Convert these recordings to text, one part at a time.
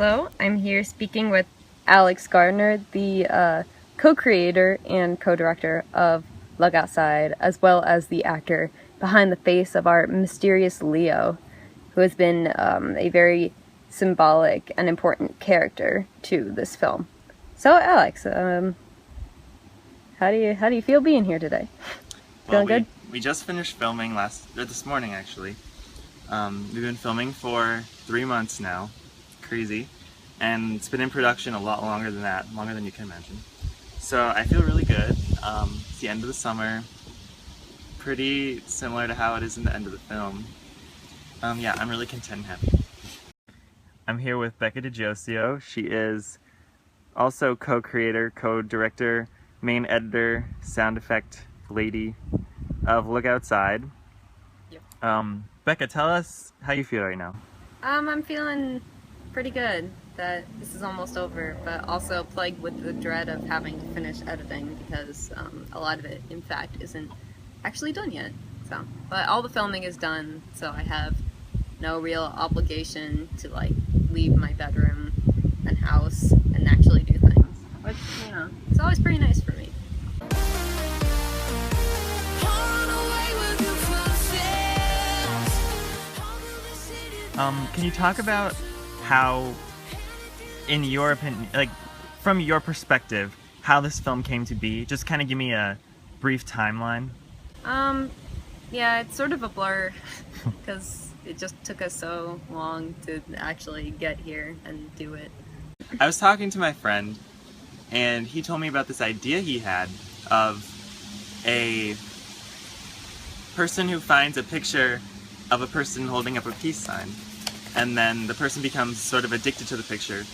Hello, I'm here speaking with Alex Gardner, the co-creator and co-director of Look Outside, as well as the actor behind the face of our mysterious Leo, who has been a very symbolic and important character to this film. So, Alex, how do you feel being here today? Feeling good? We just finished filming this morning actually. We've been filming for 3 months now. Crazy. And it's been in production a lot longer than that, longer than you can imagine. So I feel really good. It's the end of the summer. Pretty similar to how it is in the end of the film. Yeah, I'm really content and happy. I'm here with Becca DeGiosio. She is also co-creator, co-director, main editor, sound effect lady of Look Outside. Yep. Becca, tell us how you feel right now. I'm feeling pretty good that this is almost over, but also plagued with the dread of having to finish editing because a lot of it, in fact, isn't actually done yet. So, but all the filming is done, so I have no real obligation to like leave my bedroom and house and actually do things, which, you know, it's always pretty nice for me. Can you talk about how, in your opinion, like from your perspective, how this film came to be? Just kind of give me a brief timeline. Yeah, it's sort of a blur because it just took us so long to actually get here and do it. I was talking to my friend, and he told me about this idea he had of a person who finds a picture of a person holding up a peace sign, and then the person becomes sort of addicted to the picture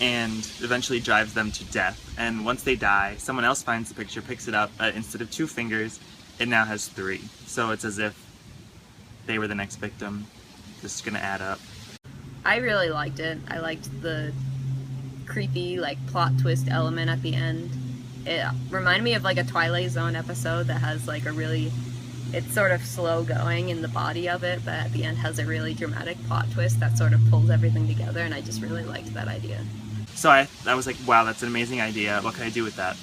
and eventually drives them to death. And once they die, someone else finds the picture, picks it up, instead of 2 fingers, it now has 3. So it's as if they were the next victim. This is gonna add up. I really liked it. I liked the creepy, like, plot twist element at the end. It reminded me of like a Twilight Zone episode that has like a really, it's sort of slow going in the body of it, but at the end has a really dramatic plot twist that sort of pulls everything together, and I just really liked that idea. So I was like, wow, that's an amazing idea. What can I do with that?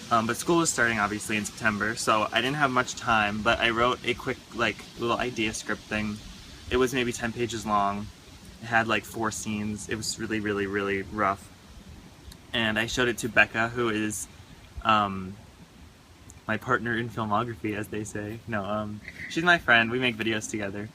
But school is starting obviously in September, so I didn't have much time, but I wrote a quick like little idea script thing. It was maybe 10 pages long. It had like 4 scenes. It was really, really, really rough. And I showed it to Becca, who is my partner in filmography, as they say. No, she's my friend. We make videos together.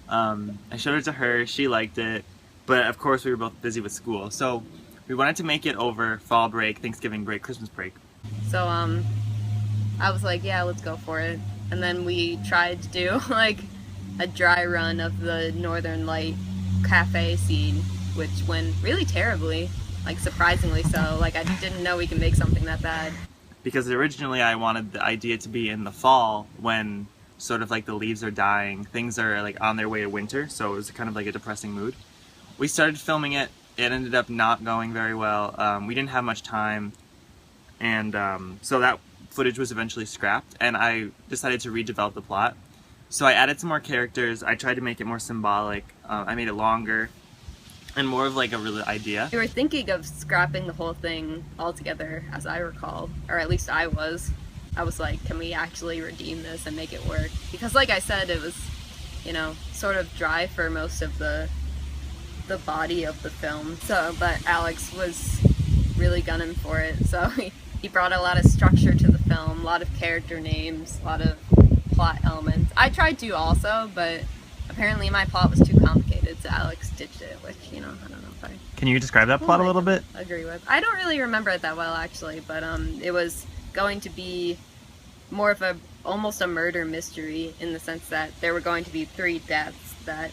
I showed it to her. She liked it. But of course we were both busy with school. So we wanted to make it over fall break, Thanksgiving break, Christmas break. So I was like, yeah, let's go for it. And then we tried to do like a dry run of the Northern Light cafe scene, which went really terribly, like surprisingly so. Like I didn't know we could make something that bad. Because originally I wanted the idea to be in the fall when sort of like the leaves are dying, things are like on their way to winter, so it was kind of like a depressing mood. We started filming it. It ended up not going very well. We didn't have much time, and so that footage was eventually scrapped, and I decided to redevelop the plot. So I added some more characters. I tried to make it more symbolic. I made it longer and more of like a real idea. We were thinking of scrapping the whole thing altogether, as I recall, or at least I was. I was like, can we actually redeem this and make it work? Because like I said, it was, you know, sort of dry for most of the body of the film. So, but Alex was really gunning for it. So he brought a lot of structure to the film, a lot of character names, a lot of plot elements. I tried to also, but apparently my plot was too complicated, so Alex ditched it, which, you know, I don't know if I... Can you describe that plot a little bit? Agree with. I don't really remember it that well, actually, but it was going to be more of almost a murder mystery in the sense that there were going to be 3 deaths that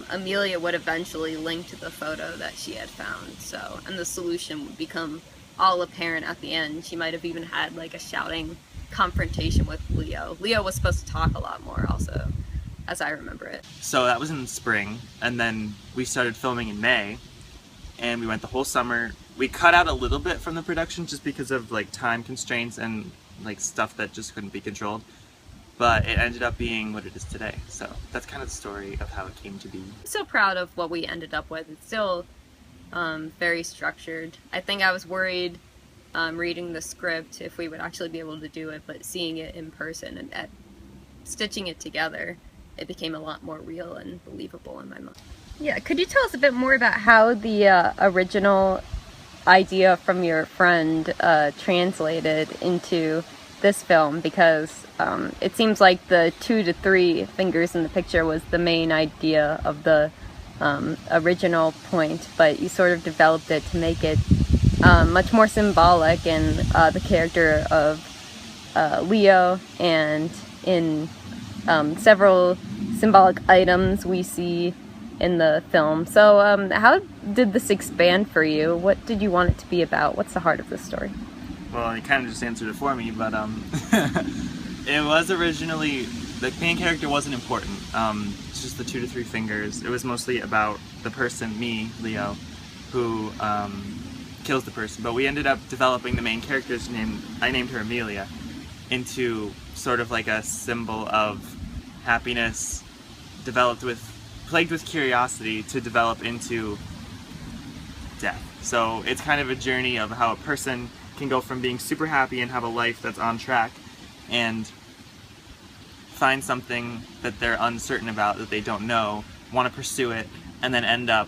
Amelia would eventually link to the photo that she had found, so, and the solution would become all apparent at the end. She might have even had like a shouting confrontation with Leo. Leo was supposed to talk a lot more also, as I remember it. So that was in the spring, and then we started filming in May, and we went the whole summer. We cut out a little bit from the production just because of like time constraints and like stuff that just couldn't be controlled, but it ended up being what it is today. So that's kind of the story of how it came to be. I'm so proud of what we ended up with. It's still very structured. I think I was worried reading the script if we would actually be able to do it, but seeing it in person and stitching it together, it became a lot more real and believable in my mind. Yeah, could you tell us a bit more about how the original idea from your friend translated into this film? Because it seems like the 2 to 3 fingers in the picture was the main idea of the original point, but you sort of developed it to make it much more symbolic in the character of Leo, and in several symbolic items we see in the film. So how did this expand for you? What did you want it to be about? What's the heart of this story? Well, you kind of just answered it for me, but it was originally, the main character wasn't important. It's just the 2 to 3 fingers. It was mostly about the person, me, Leo, who kills the person. But we ended up developing the main character's name, I named her Amelia, into sort of like a symbol of happiness, plagued with curiosity, to develop into death. So it's kind of a journey of how a person can go from being super happy and have a life that's on track and find something that they're uncertain about, that they don't know, want to pursue it, and then end up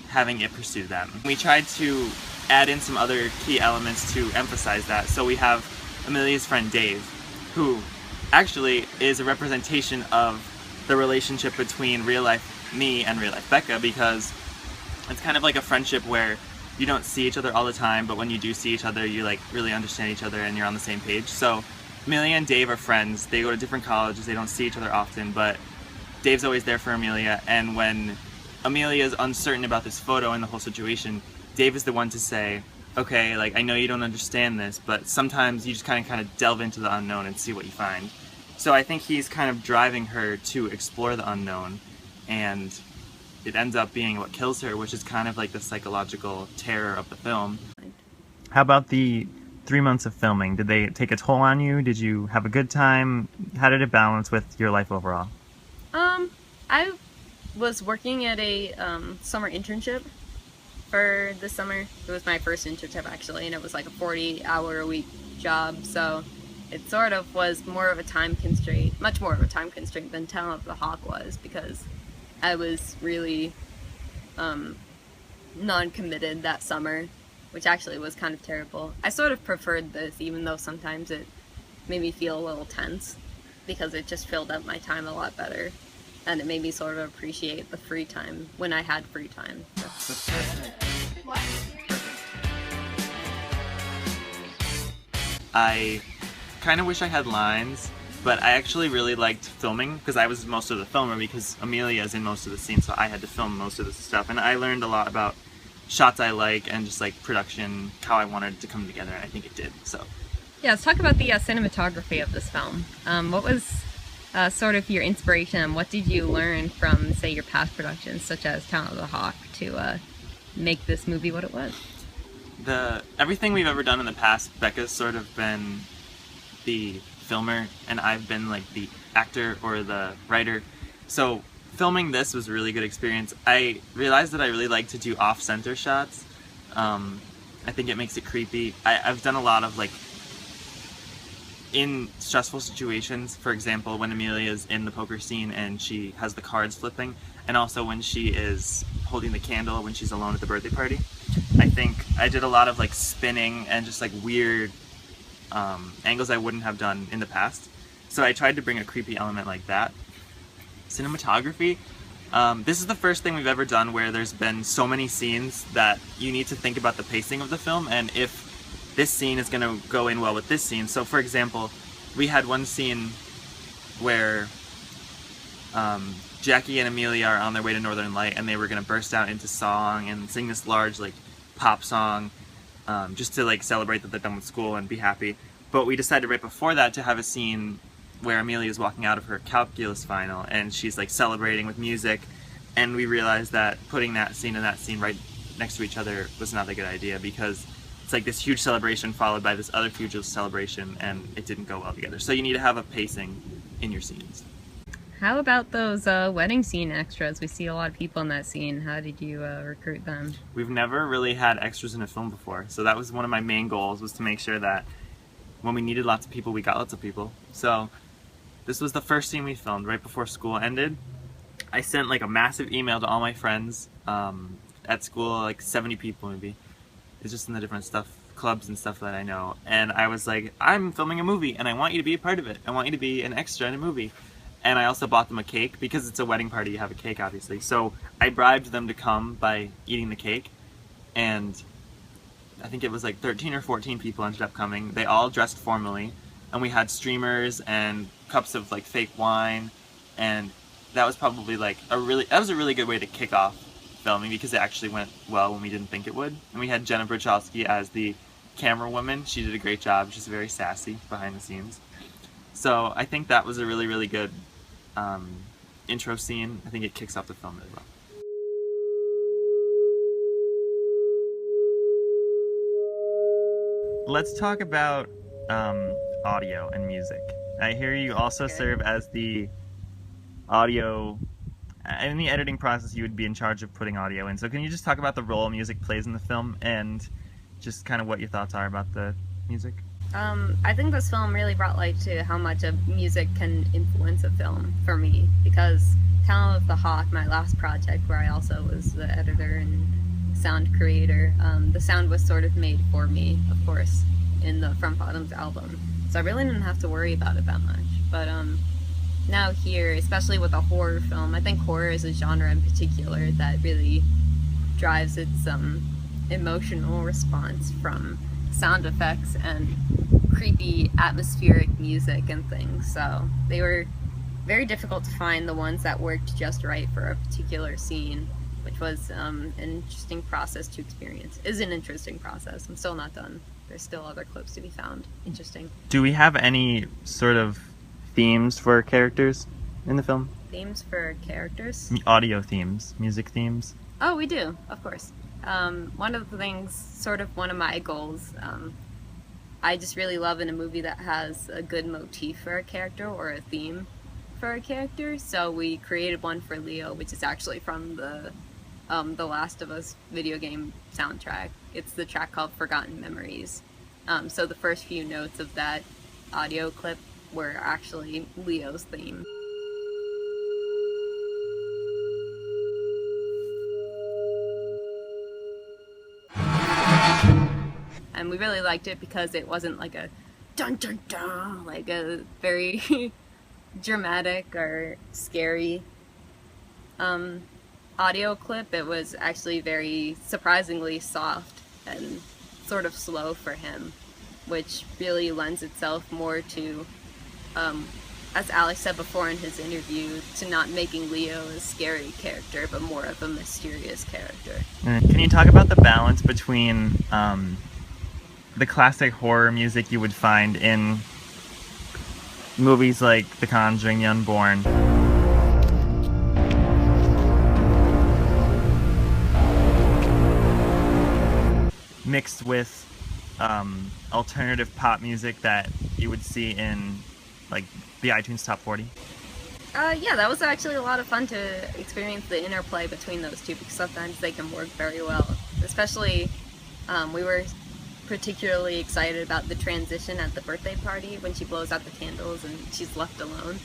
having it pursue them. We tried to add in some other key elements to emphasize that. So we have Amelia's friend Dave, who actually is a representation of the relationship between real life me and real life Becca, because it's kind of like a friendship where you don't see each other all the time, but when you do see each other, you like really understand each other and you're on the same page. So Amelia and Dave are friends. They go to different colleges, they don't see each other often, but Dave's always there for Amelia, and when Amelia is uncertain about this photo and the whole situation, Dave is the one to say, okay, like, I know you don't understand this, but sometimes you just kind of delve into the unknown and see what you find. So I think he's kind of driving her to explore the unknown, and it ends up being what kills her, which is kind of like the psychological terror of the film. How about the 3 months of filming? Did they take a toll on you? Did you have a good time? How did it balance with your life overall? I was working at a summer internship for the summer. It was my first internship actually, and it was like a 40-hour-a-week job, so it sort of was more of a time constraint, much more of a time constraint than Talent of the Hawk was, because I was really non-committed that summer, which actually was kind of terrible. I sort of preferred this, even though sometimes it made me feel a little tense, because it just filled up my time a lot better, and it made me sort of appreciate the free time when I had free time. I kind of wish I had lines, but I actually really liked filming, because I was most of the filmer, because Amelia is in most of the scenes, so I had to film most of the stuff, and I learned a lot about shots I like and just like production, how I wanted it to come together, and I think it did. So yeah, let's talk about the cinematography of this film. What was sort of your inspiration, and what did you learn from, say, your past productions, such as Talent of the Hawk, to make this movie what it was? Everything we've ever done in the past, Becca's sort of been the filmer, and I've been like the actor or the writer. So filming this was a really good experience. I realized that I really like to do off-center shots. I think it makes it creepy. I've done a lot of like in stressful situations, for example, when Amelia's in the poker scene and she has the cards flipping, and also when she is holding the candle when she's alone at the birthday party. I think I did a lot of like spinning and just like weird angles I wouldn't have done in the past. So I tried to bring a creepy element like that. Cinematography. This is the first thing we've ever done where there's been so many scenes that you need to think about the pacing of the film and if this scene is going to go in well with this scene. So for example, we had one scene where Jackie and Amelia are on their way to Northern Light, and they were going to burst out into song and sing this large like pop song just to like celebrate that they're done with school and be happy. But we decided right before that to have a scene where Amelia is walking out of her calculus final and she's like celebrating with music, and we realized that putting that scene and that scene right next to each other was not a good idea, because it's like this huge celebration followed by this other huge celebration, and it didn't go well together. So you need to have a pacing in your scenes. How about those wedding scene extras? We see a lot of people in that scene. How did you recruit them? We've never really had extras in a film before, so that was one of my main goals, was to make sure that when we needed lots of people, we got lots of people. So this was the first scene we filmed right before school ended. I sent like a massive email to all my friends at school, like 70 people maybe. It's just in the different clubs and stuff that I know. And I was like, I'm filming a movie and I want you to be a part of it. I want you to be an extra in a movie. And I also bought them a cake, because it's a wedding party, you have a cake obviously. So I bribed them to come by eating the cake, and I think it was like 13 or 14 people ended up coming. They all dressed formally, and we had streamers and cups of like fake wine, and that was probably like a really good way to kick off filming, because it actually went well when we didn't think it would. And we had Jenna Brachowski as the camera woman. She did a great job. She's very sassy behind the scenes. So I think that was a really good intro scene. I think it kicks off the film really well. Let's talk about audio and music. I hear you also serve as the audio. In the editing process, you would be in charge of putting audio in. So can you just talk about the role music plays in the film, and just kind of what your thoughts are about the music? I think this film really brought light to how much of music can influence a film for me, because Town of the Hawk, my last project where I also was the editor and sound creator, the sound was sort of made for me, of course, in the From Bottoms album. So I really didn't have to worry about it that much. But now here, especially with a horror film, I think horror is a genre in particular that really drives its emotional response from sound effects and creepy atmospheric music and things. So they were very difficult to find the ones that worked just right for a particular scene, which was an interesting process to experience. Is an interesting process. I'm still not done. There's still other clips to be found. Interesting. Do we have any sort of themes for characters in the film? Themes for characters? Audio themes, music themes? Oh, we do, of course. One of the things, sort of one of my goals, I just really love in a movie that has a good motif for a character or a theme for a character. So we created one for Leo, which is actually from the Last of Us video game soundtrack. It's the track called Forgotten Memories. So the first few notes of that audio clip were actually Leo's theme. And we really liked it because it wasn't like a dun dun dun, like a very dramatic or scary audio clip. It was actually very surprisingly soft and sort of slow for him, which really lends itself more to, as Alex said before in his interview, to not making Leo a scary character, but more of a mysterious character. Can you talk about the balance between the classic horror music you would find in movies like The Conjuring, The Unborn, mixed with alternative pop music that you would see in like the iTunes Top 40? Yeah, that was actually a lot of fun to experience the interplay between those two, because sometimes they can work very well. Especially, we were particularly excited about the transition at the birthday party when she blows out the candles and she's left alone.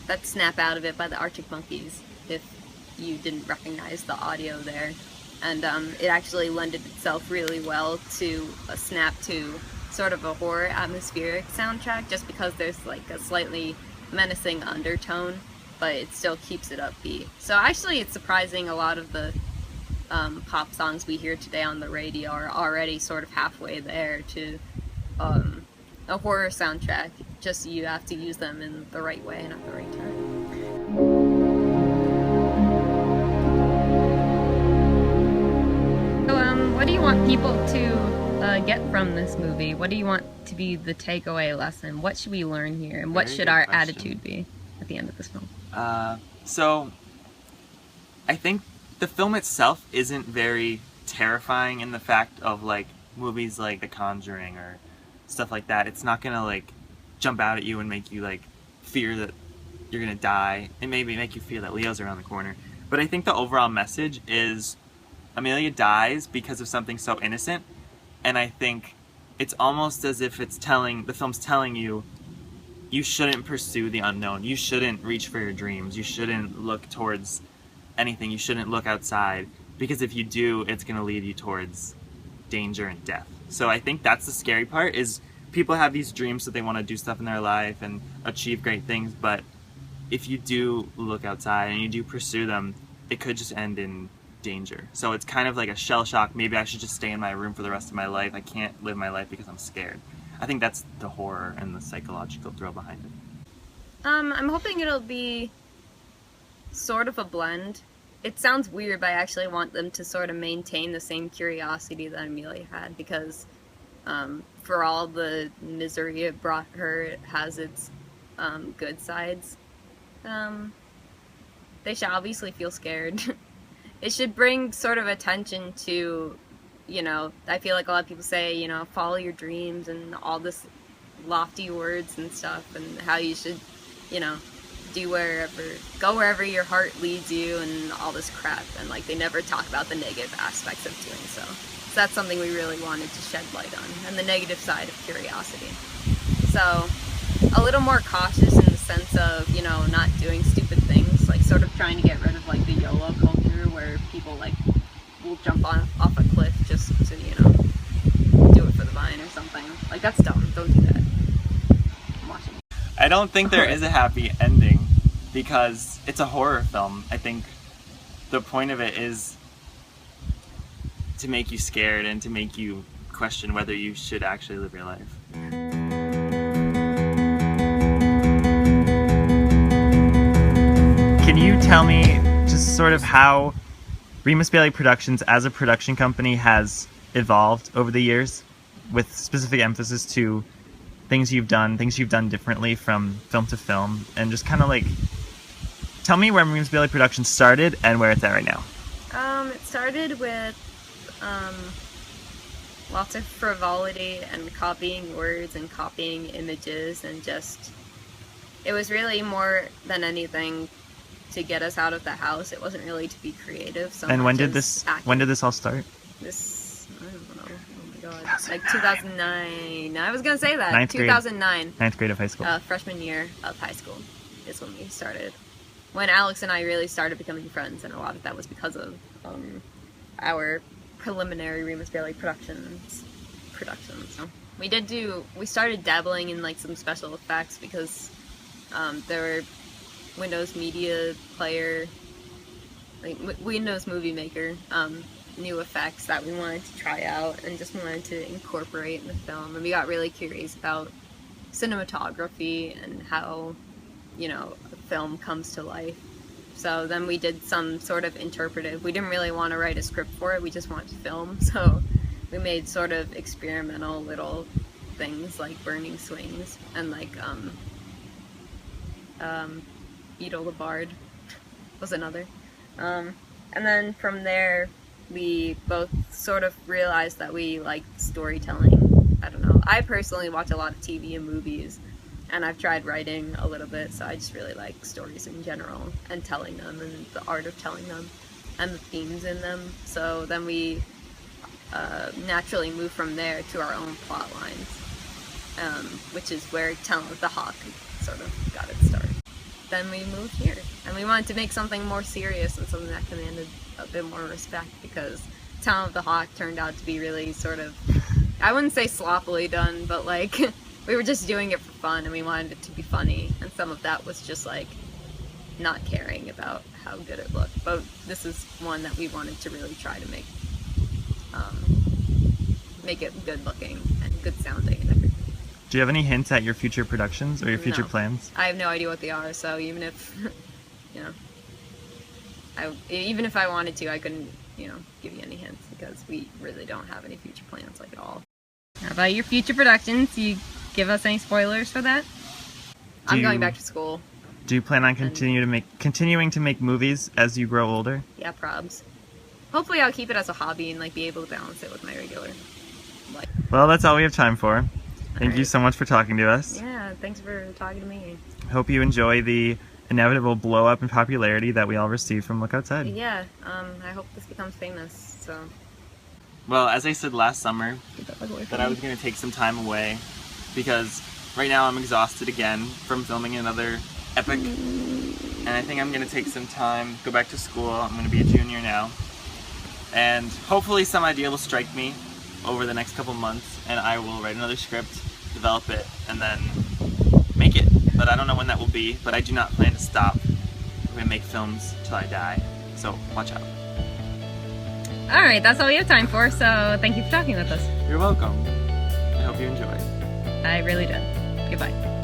That Snap Out of It by the Arctic Monkeys, if you didn't recognize the audio there. And it actually lended itself really well to a snap to sort of a horror atmospheric soundtrack, just because there's like a slightly menacing undertone, but it still keeps it upbeat. So actually it's surprising a lot of the pop songs we hear today on the radio are already sort of halfway there to a horror soundtrack, just you have to use them in the right way and at the right time. So, what do you want people to get from this movie? What do you want to be the takeaway lesson? What should we learn here? And what Very should good our question. attitude be at the end of this film? So I think the film itself isn't very terrifying in the fact of like movies like The Conjuring or stuff like that. It's not gonna like jump out at you and make you like fear that you're gonna die. It may make you feel that Leo's around the corner. But I think the overall message is Amelia dies because of something so innocent, and I think it's almost as if the film's telling you, you shouldn't pursue the unknown. You shouldn't reach for your dreams. You shouldn't look towards anything. You shouldn't look outside, because if you do, it's gonna lead you towards danger and death. So I think that's the scary part, is people have these dreams that they want to do stuff in their life and achieve great things, but if you do look outside and you do pursue them, it could just end in danger. So it's kind of like a shell shock. Maybe I should just stay in my room for the rest of my life. I can't live my life because I'm scared. I think that's the horror and the psychological thrill behind it. I'm hoping it'll be sort of a blend. It sounds weird, but I actually want them to sort of maintain the same curiosity that Amelia had, because for all the misery it brought her, it has its good sides. They should obviously feel scared. It should bring sort of attention to, you know, I feel like a lot of people say, you know, follow your dreams and all this lofty words and stuff, and how you should, you know, go wherever your heart leads you and all this crap, and like they never talk about the negative aspects of doing so. So that's something we really wanted to shed light on, and the negative side of curiosity. So a little more cautious in the sense of, you know, not doing stupid things, like sort of trying to get rid of like the YOLO culture where people like will jump off a cliff just to, you know, do it for the vine or something. Like, that's dumb. Don't do that. I'm watching. I don't think there is a happy ending, because it's a horror film. I think the point of it is to make you scared and to make you question whether you should actually live your life. Can you tell me just sort of how Remus Bailey Productions as a production company has evolved over the years, with specific emphasis to things you've done differently from film to film, and just kind of like tell me where Remus Bailey Productions started and where it's at right now. It started with lots of frivolity and copying words and copying images, and just, it was really more than anything to get us out of the house. It wasn't really to be creative. So and when did this all start? I don't know. Oh my god. Like 2009. I was gonna say that. Ninth 2009. Ninth grade of high school. Freshman year of high school is when we started. When Alex and I really started becoming friends, and a lot of that was because of our preliminary Remus Bailey productions. So we started dabbling in like some special effects, because there were Windows Media Player, like Windows Movie Maker, new effects that we wanted to try out and just wanted to incorporate in the film. And we got really curious about cinematography and how, you know, a film comes to life. So then we did some sort of interpretive. We didn't really want to write a script for it, we just wanted to film. So we made sort of experimental little things like burning swings and like Beetle the Bard was another. And then from there, we both sort of realized that we liked storytelling. I don't know. I personally watch a lot of TV and movies, and I've tried writing a little bit, so I just really like stories in general, and telling them, and the art of telling them, and the themes in them. So then we naturally moved from there to our own plot lines, which is where Talent of the Hawk sort of got its start. Then we moved here, and we wanted to make something more serious and something that commanded a bit more respect, because Talent of the Hawk turned out to be really sort of, I wouldn't say sloppily done, but like we were just doing it for fun, and we wanted it to be funny, and some of that was just like not caring about how good it looked. But this is one that we wanted to really try to make it good looking and good sounding and everything. Do you have any hints at your future productions or your future plans? I have no idea what they are, so even if, you know, even if I wanted to, I couldn't, you know, give you any hints, because we really don't have any future plans, like, at all. How about your future productions? Do you give us any spoilers for that? I'm going back to school. Do you plan on continuing to make movies as you grow older? Yeah, probs. Hopefully I'll keep it as a hobby and like be able to balance it with my regular life. Well, that's all we have time for. Thank you so much for talking to us. Yeah, thanks for talking to me. Hope you enjoy the inevitable blow up in popularity that we all received from Look Outside. Yeah, I hope this becomes famous, so. Well, as I said last summer, that I was going to take some time away because right now I'm exhausted again from filming another epic, and I think I'm going to take some time, go back to school. I'm going to be a junior now, and hopefully some idea will strike me over the next couple months, and I will write another script, develop it, and then make it. But I don't know when that will be, but I do not plan to stop. I'm going to make films till I die, so watch out. Alright, that's all we have time for, so thank you for talking with us. You're welcome. I hope you enjoyed. I really did. Goodbye.